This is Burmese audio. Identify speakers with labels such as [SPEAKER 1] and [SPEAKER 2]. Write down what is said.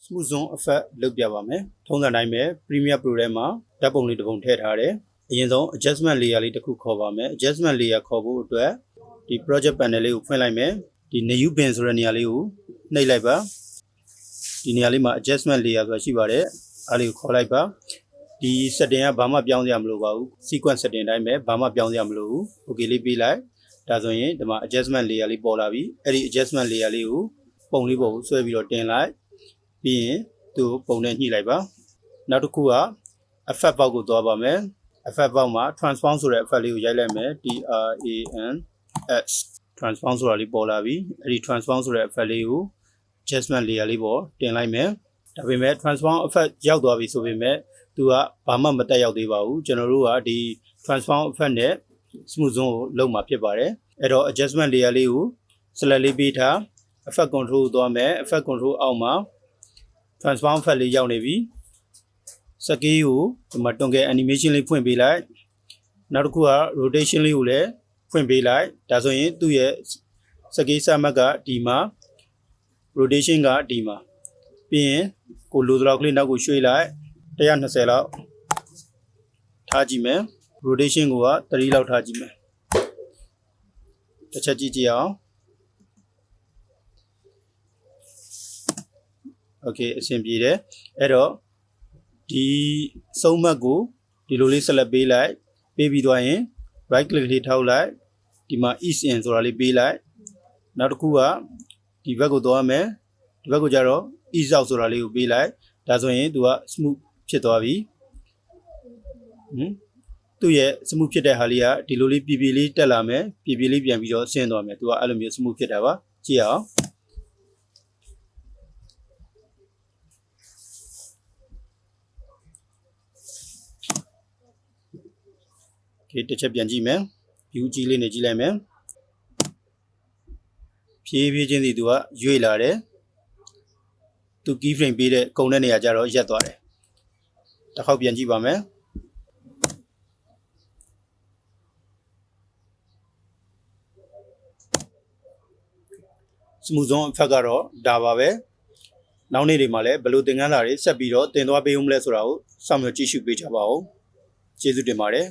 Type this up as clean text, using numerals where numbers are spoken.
[SPEAKER 1] smooth zone effect လုပ်ပြပါမယ်။ထုံးစံတိုင်းပဲ Premiere Pro ထဲမှာဓာတ်ပုံလေးတစ်ပုံထည့်ထားတယ်။အရင်ဆုံး adjustment layer လေးတစ်ခုခေါ်ပါမယ်။ adjustment layer ခေါ်ဖို့အတွက်ဒီ project panel လေးကိုဖွင့်လိုက်မယ်။ဒီ new bin ဆိုတဲ့နေရာလေးကိုနှိပ်လိုက်ပါ။ဒီနေရာလေးမှာ adjustment layer ဆိုတာရှိပါတယ်။အားလေးကိုခေါ်လိုက်ပါ။ဒီ setting ကဘာမှပြောင်းစရာမလိုပါဘူး။ sequence setting တိုင်းပဲဘာမှပြောင်းစရာမလိုဘူး။ okay လေးပေးလိုက်။ဒါဆိုရင်ဒီမှာ adjustment layer လေးပေါ်လာပြီ။အဲ့ဒီ adjustment layer လေးကိုပုံလေးပေါ်ကိုဆွဲပြီးတော့တင်လိုက်ပြီးရင်သူ့ပုံနဲ့ညှိလိုက်ပါနောက်တစ်ခုက effect box ကိုသွားပါမယ် effect box မှာ transform ဆိုတဲ့ effect လေးကိုရိုက်လိုက်မယ် TRANS transform ဆိုတာလေးပေါ်လာပြီအဲ့ဒီ transform ဆိုတဲ့ effect လေးကို adjustment layer လေးပေါ်တင်လိုက်မယ်ဒါပေမဲ့ transform effect ရောက်သွားပြီဆိုပေမဲ့သူကဘာမှမတက်ရောက်သေးပါဘူးကျွန်တော်တို့ကဒီ transform effect နဲ့ smooth zone ကိုလုပ်မှာဖြစ်ပါတယ်အဲ့တော့ adjustment layer လေးကို select လေးပေးထားeffect control ကိုသွားမယ် effect control အောက်မှာ transform effect လေးရောက်နေပြီ scale ကိုဒီမှာတွန်ကဲ animation လေးဖွင့်ပေးလိုက်နောက်တစ်ခုက rotation လေးကိုလည်းဖွင့်ပေးလိုက်ဒါဆိုရင်သူ့ရဲ့ scale စမှတ်ကဒီမှာ rotation ကဒီမှာပြီးရင်ကိုလိုသလောက်ကလေးနောက်ကိုရွှေ့လိုက်120လောက်ထားကြည့်မယ် rotation ကိုက3လောက်ထားကြည့်မယ်တစ်ချက်ကြည့်ကြည့်အောင်โอเคအဆင်ပြေတယ်အဲ့တော့ဒီစုံမတ်ကိုဒီလိုလေးဆက်လက်ပေးလိုက်ပေးပြီးသွားရင် right click လေးထောက်လိုက်ဒီမှာ ease in ဆိုတာလေးပေးလိုက်နောက်တစ်ခုကဒီဘက်ကိုသွားမယ်ဒီဘက်ကိုကြတော့ ease out ဆိုတာလေးကိုပေးလိုက်ဒါဆိုရင်သူက smooth ဖြစ်သွားပြီသူ့ရဲ့ smooth ဖြစ်တဲ့ဟာလေးကဒီလိုလေးပြပြလေးတက်လာမယ်ပြပြလေးပြန်ပြီးတော့ဆင်းသွားမယ်သူကအဲ့လိုမျိုး smooth ဖြစ်တာပါကြည့်အောင်တစ်ချက်ပြန်ကြည့်မယ် view ကြီးလေးနဲ့ကြည့်လိုက်မယ်ဖြည်းဖြည်းချင်းစီသူကရွေ့လာတယ်သူ key frame ပေးတဲ့ကုန်တဲ့နေရာကျတော့ရက်သွားတယ်တစ်ခေါက်ပြန်ကြည့်ပါမယ်smooth zone effect ကတော့ဒါပါပဲနောက်နေ့တွေမှာလည်းဘယ်လိုသင်ခန်းစာတွေဆက်ပြီးတော့သင်သွားပေးဦးမလဲဆိုတာကိုစောင့်မျှော်ကြည့်ရှုပေးကြပါဦးကျေးဇူးတင်ပါတယ်